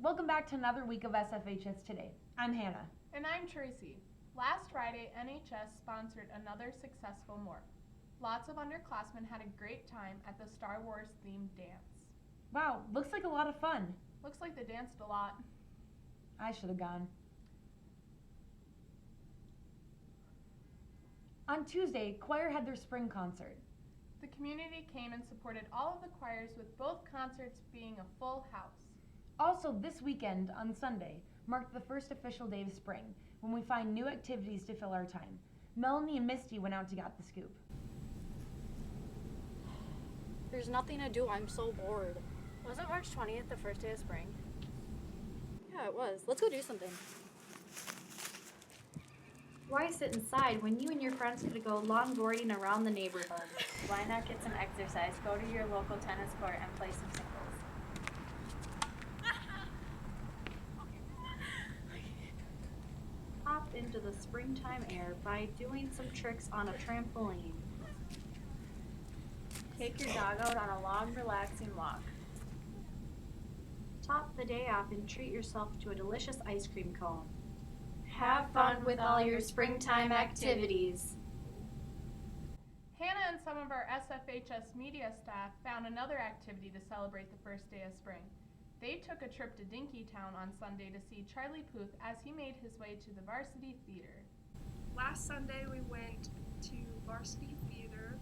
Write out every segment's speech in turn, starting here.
Welcome back to another week of Sfhs Today. I'm Hannah. And I'm Tracy. Last Friday, NHS sponsored another successful morph. Lots of underclassmen had a great time at the Star Wars themed dance. Wow, looks like a lot of fun. Looks like they danced a lot. I should have gone. On Tuesday, choir had their spring concert. The community came and supported all of the choirs, with both concerts being a full house. Also, this weekend, on Sunday, marked the first official day of spring, when we find new activities to fill our time. Melanie and Misty went out to get the scoop. There's nothing to do, I'm so bored. Wasn't March 20th the first day of spring? Yeah, it was. Let's go do something. Why sit inside when you and your friends could go longboarding around the neighborhood? Why not get some exercise? Go to your local tennis court and play some singles. Hop into the springtime air by doing some tricks on a trampoline. Take your dog out on a long, relaxing walk. Top the day off and treat yourself to a delicious ice cream cone. Have fun with all your springtime activities. Hannah and some of our Sfhs media staff found another activity to celebrate the first day of spring. They took a trip to Dinkytown on Sunday to see Charlie Puth as he made his way to the Varsity Theater. Last Sunday we went to Varsity Theater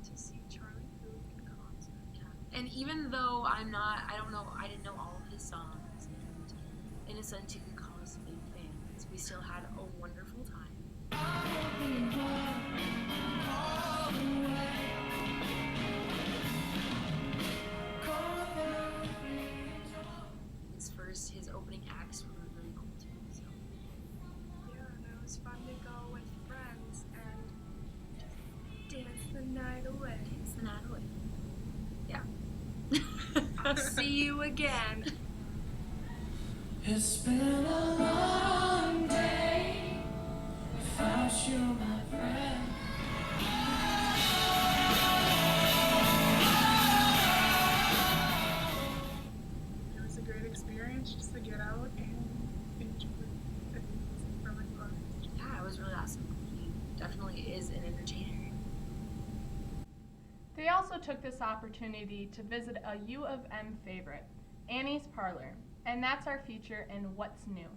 to see Charlie Puth in concert. And even though I didn't know all of his songs, and in a sense you could call us big fans, we still had a wonderful time. His opening acts were really cool too. So. Yeah, and it was fun to go with friends and just dance the night away. Dance the night away. Yeah. I'll see you again. It's been a long day without you, my friend. It was a great experience just to get out and enjoy it. It was really fun. Yeah, it was really awesome. He definitely is an entertainer. They also took this opportunity to visit a U of M favorite, Annie's Parlor, and that's our feature in What's New.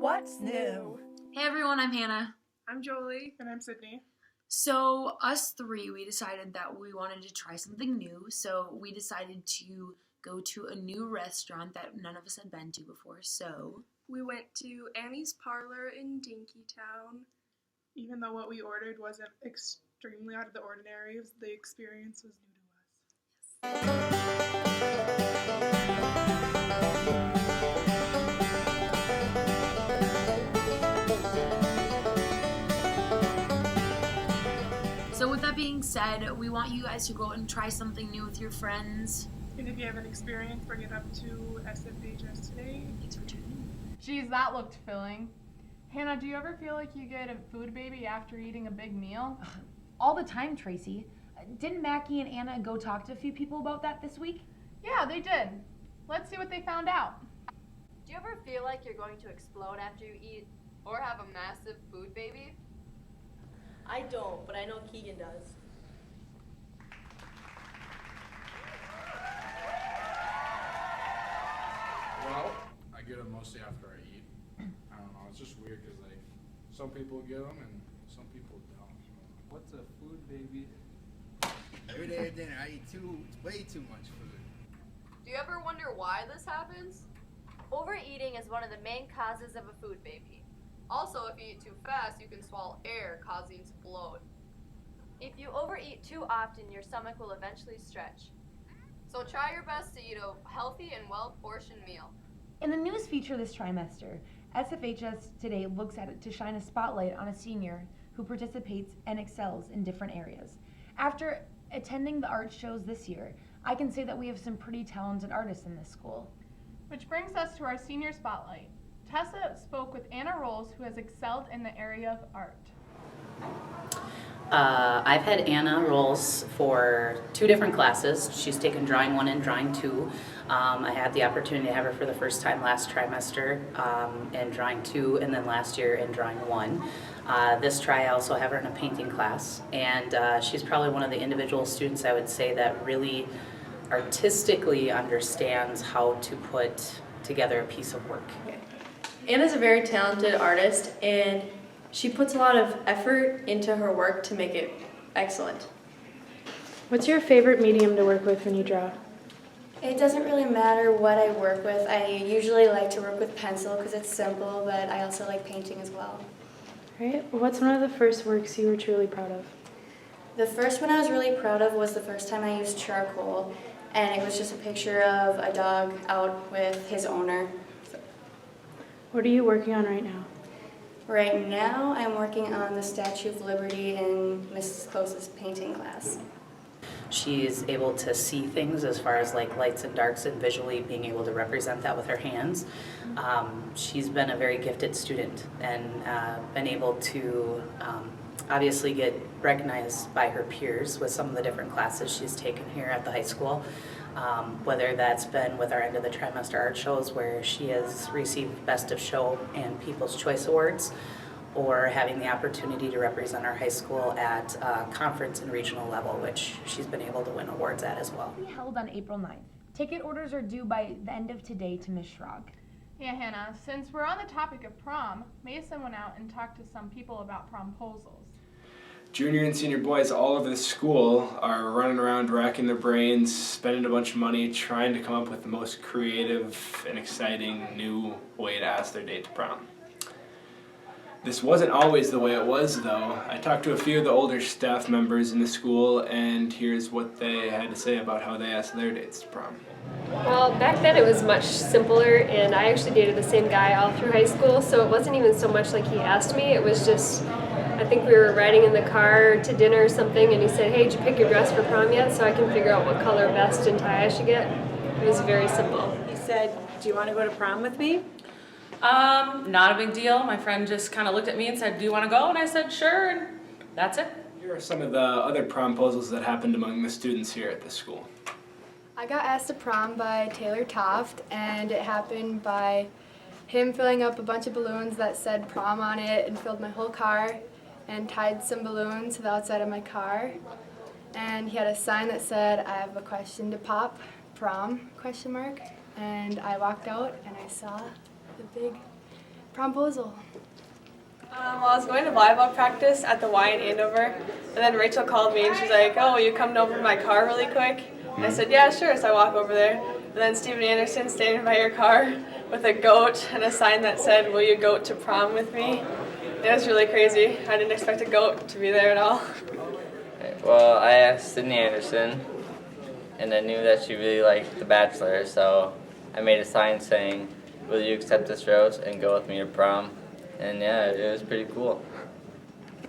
What's new? Hey everyone, I'm Hannah. I'm Jolie. And I'm Sydney. So us three, we decided that we wanted to try something new. So we decided to go to a new restaurant that none of us had been to before. So We went to Annie's Parlor in Dinkytown. Even though what we ordered wasn't extremely out of the ordinary, the experience was new to us. So with that being said, we want you guys to go out and try something new with your friends. And if you have an experience, bring it up to Sfhs Today. Thanks for tuning in. Geez, that looked filling. Hannah, do you ever feel like you get a food baby after eating a big meal? All the time, Tracy. Didn't Mackie and Anna go talk to a few people about that this week? Yeah, they did. Let's see what they found out. Do you ever feel like you're going to explode after you eat or have a massive food baby? I don't, but I know Keegan does. Well, I get them mostly after I eat. I don't know, it's just weird because like some people get them and some people don't. What's a food baby? Every day at dinner, I eat way too much food. Do you ever wonder why this happens? Overeating is one of the main causes of a food baby. Also, if you eat too fast, you can swallow air, causing to bloat. If you overeat too often, your stomach will eventually stretch. So try your best to eat a healthy and well-portioned meal. In the news feature this trimester, Sfhs Today looks at it to shine a spotlight on a senior who participates and excels in different areas. After attending the art shows this year, I can say that we have some pretty talented artists in this school. Which brings us to our senior spotlight. Tessa spoke with Anna Rolls, who has excelled in the area of art. I've had Anna roles for 2 different classes. She's taken Drawing 1 and Drawing 2. I had the opportunity to have her for the first time last trimester in Drawing 2, and then last year in Drawing 1. This try I also have her in a painting class, and she's probably one of the individual students I would say that really artistically understands how to put together a piece of work. Anna's a very talented artist, and she puts a lot of effort into her work to make it excellent. What's your favorite medium to work with when you draw? It doesn't really matter what I work with. I usually like to work with pencil because it's simple, but I also like painting as well. Right. What's one of the first works you were truly proud of? The first one I was really proud of was the first time I used charcoal, and it was just a picture of a dog out with his owner. What are you working on right now? Right now, I'm working on the Statue of Liberty in Mrs. Close's painting class. She's able to see things as far as like lights and darks and visually being able to represent that with her hands. She's been a very gifted student and been able to obviously get recognized by her peers with some of the different classes she's taken here at the high school. Whether that's been with our end of the trimester art shows where she has received Best of Show and People's Choice Awards, or having the opportunity to represent our high school at conference and regional level, which she's been able to win awards at as well. Will be held on April 9th. Ticket orders are due by the end of today to Ms. Schrog. Yeah, Hannah, since we're on the topic of prom, Mason went out and talked to some people about promposals. Junior and senior boys all over the school are running around racking their brains, spending a bunch of money, trying to come up with the most creative and exciting new way to ask their date to prom. This wasn't always the way it was, though. I talked to a few of the older staff members in the school, and here's what they had to say about how they asked their dates to prom. Well, back then it was much simpler, and I actually dated the same guy all through high school, so it wasn't even so much like he asked me. It was just, I think we were riding in the car to dinner or something, and he said, "Hey, did you pick your dress for prom yet? So I can figure out what color vest and tie I should get." It was very simple. He said, "Do you want to go to prom with me?" Not a big deal. My friend just kind of looked at me and said, "Do you want to go?" And I said, "Sure," and that's it. Here are some of the other promposals that happened among the students here at the school. I got asked to prom by Taylor Toft, and it happened by him filling up a bunch of balloons that said prom on it and filled my whole car and tied some balloons to the outside of my car. And he had a sign that said, "I have a question to pop, prom, ? And I walked out and I saw the big promposal. Well, I was going to volleyball practice at the Y in Andover, and then Rachel called me and she's like, "Oh, will you come over to my car really quick?" And I said, "Yeah, sure." So I walk over there, and then Stephen Anderson standing by your car with a goat and a sign that said, "Will you goat to prom with me?" It was really crazy. I didn't expect a goat to be there at all. Well, I asked Sydney Anderson, and I knew that she really liked The Bachelor, so I made a sign saying, "Will you accept this rose and go with me to prom?" And yeah, it was pretty cool.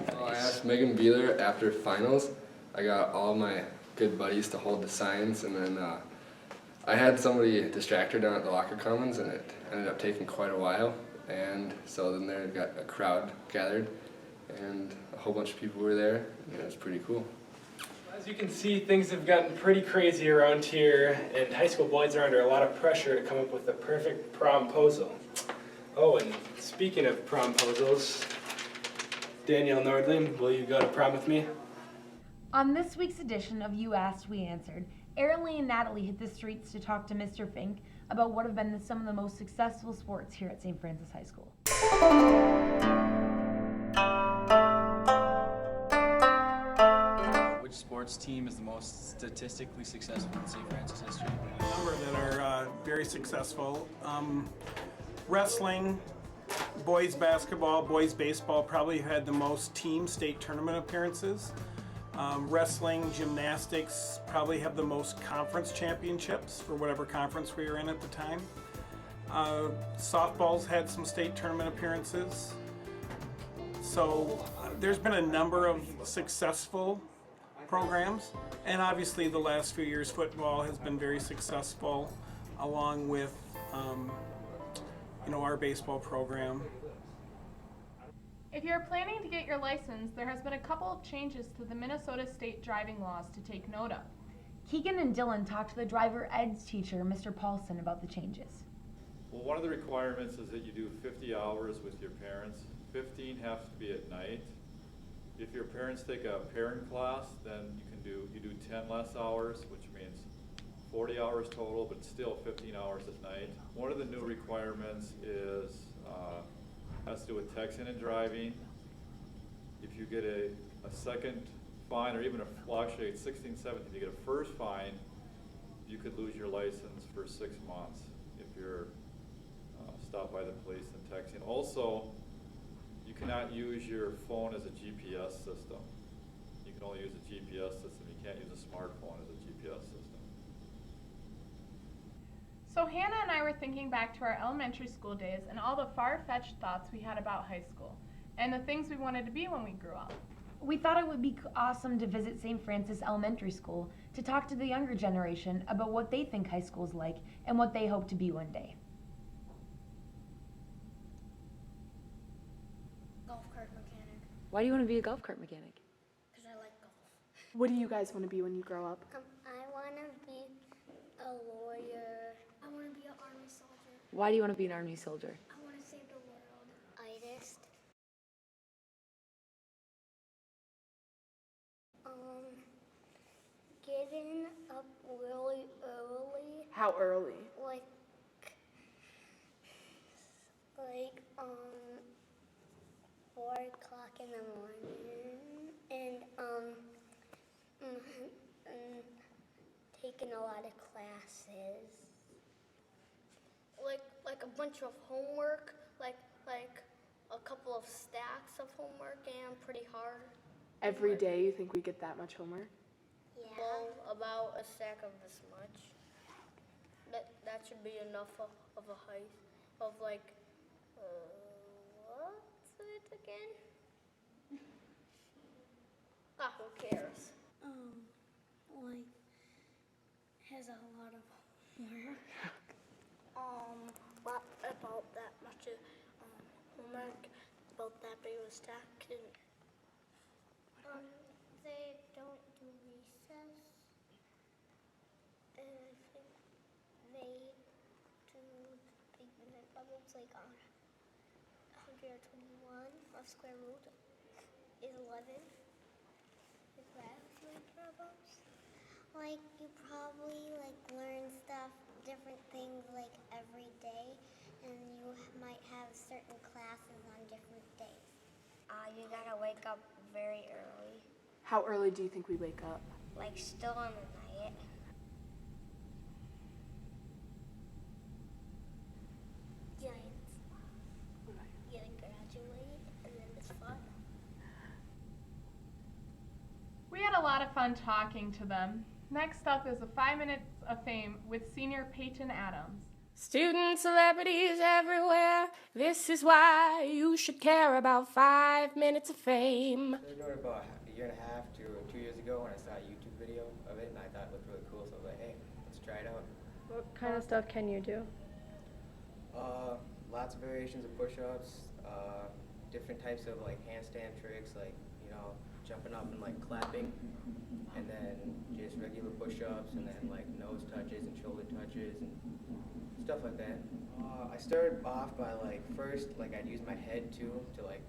Well, I asked Megan Beeler after finals. I got all my good buddies to hold the signs, and then I had somebody distract her down at the locker commons, and it ended up taking quite a while. And so then there got a crowd gathered, and a whole bunch of people were there, and it was pretty cool. As you can see, things have gotten pretty crazy around here, and high school boys are under a lot of pressure to come up with the perfect promposal. Oh, and speaking of promposals, Danielle Nordlin, will you go to prom with me? On this week's edition of You Asked, We Answered, Aaron and Natalie hit the streets to talk to Mr. Fink about what have been some of the most successful sports here at St. Francis High School. Which sports team is the most statistically successful in St. Francis history? A number that are very successful. Wrestling, boys basketball, boys baseball probably had the most team state tournament appearances. Wrestling, gymnastics probably have the most conference championships for whatever conference we were in at the time. Softball's had some state tournament appearances. So there's been a number of successful programs, and obviously the last few years football has been very successful, along with our baseball program. If you're planning to get your license, there has been a couple of changes to the Minnesota state driving laws to take note of. Keegan and Dylan talked to the driver ed's teacher, Mr. Paulson, about the changes. Well, one of the requirements is that you do 50 hours with your parents. 15 have to be at night. If your parents take a parent class, then you do 10 less hours, which means 40 hours total, but still 15 hours at night. One of the new requirements is has to do with texting and driving. If you get a second fine, or even well, actually at 16, 17, if you get a first fine, you could lose your license for 6 months if you're stopped by the police and texting. Also, you cannot use your phone as a GPS system. You can only use a GPS system. You can't use a smartphone as a GPS system. So Hannah and I were thinking back to our elementary school days and all the far-fetched thoughts we had about high school and the things we wanted to be when we grew up. We thought it would be awesome to visit St. Francis Elementary School to talk to the younger generation about what they think high school's like and what they hope to be one day. Golf cart mechanic. Why do you want to be a golf cart mechanic? Because I like golf. What do you guys want to be when you grow up? I want to be a lawyer. I want to be an army soldier. Why do you want to be an army soldier? I want to save the world. Artist. Getting up really early. How early? Like 4 o'clock in the morning, and taking a lot of classes. Like a bunch of homework, like a couple of stacks of homework, and pretty hard. Every day you think we get that much homework? Yeah. Well, about a stack of this much. That should be enough of a height of like, what's it again? Who cares? Like, has a lot of homework. About that much homework, about that big of a stack. And, they don't do recess. And I think they do big unit bubbles like 121 of square root is 11. Is that like problems? Like you probably learn stuff, different things every day, and you might have certain classes on different days. You gotta wake up very early. How early do you think we wake up? Still in the night. Giants. You graduate, and then it's fun. We had a lot of fun talking to them. Next up is a 5 minutes of fame with senior Peyton Adams. Student celebrities everywhere. This is why you should care about 5 minutes of fame. I started doing it about a year and a half to 2 years ago when I saw a YouTube video of it and I thought it looked really cool, so I was like, hey, let's try it out. What kind of stuff can you do? Lots of variations of push-ups, different types of handstand tricks, jumping up and clapping, and then just regular push-ups, and then nose touches and shoulder touches and stuff like that. I started off by first I'd use my head to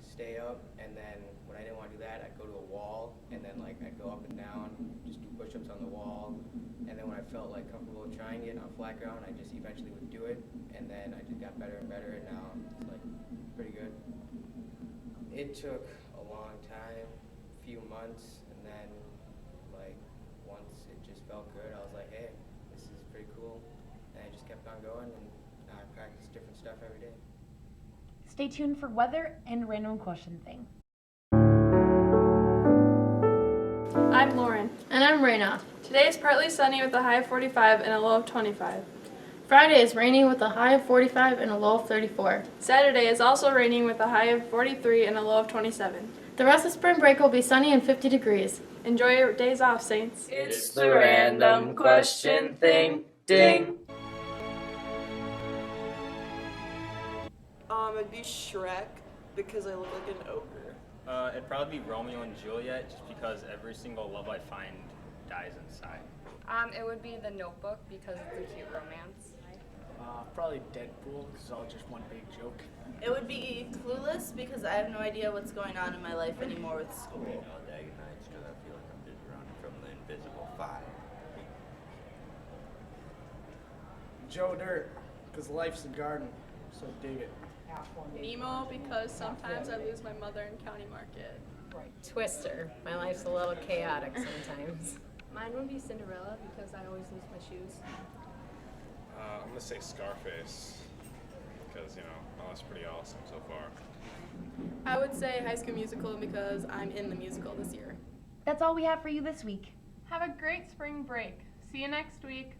stay up, and then when I didn't want to do that, I'd go to a wall, and then I'd go up and down, just do push-ups on the wall, and then when I felt comfortable trying it on flat ground, I just eventually would do it, and then I just got better and better, and now it's pretty good. It took a long time, a few months, and then once it just felt good, I was like, hey, this is pretty cool, and I just kept on going, and now I practice different stuff every day. Stay tuned for weather and random question thing. I'm Lauren. And I'm Raina. Today is partly sunny with a high of 45 and a low of 25. Friday is rainy with a high of 45 and a low of 34. Saturday is also raining with a high of 43 and a low of 27. The rest of spring break will be sunny and 50 degrees. Enjoy your days off, Saints. It's the random question thing. Ding. It'd be Shrek because I look like an ogre. It'd probably be Romeo and Juliet, just because every single love I find dies inside. It would be The Notebook because it's a cute romance. Probably Deadpool, because it's all just one big joke. It would be Clueless because I have no idea what's going on in my life anymore with school. Dag and Nights because I feel like I'm just running from the invisible fire. Joe Dirt, because life's a garden, so dig it. Nemo because sometimes I lose my mother in County Market. Twister. My life's a little chaotic sometimes. Mine would be Cinderella because I always lose my shoes. I'm gonna say Scarface because oh, that's pretty awesome so far. I would say High School Musical because I'm in the musical this year. That's all we have for you this week. Have a great spring break. See you next week.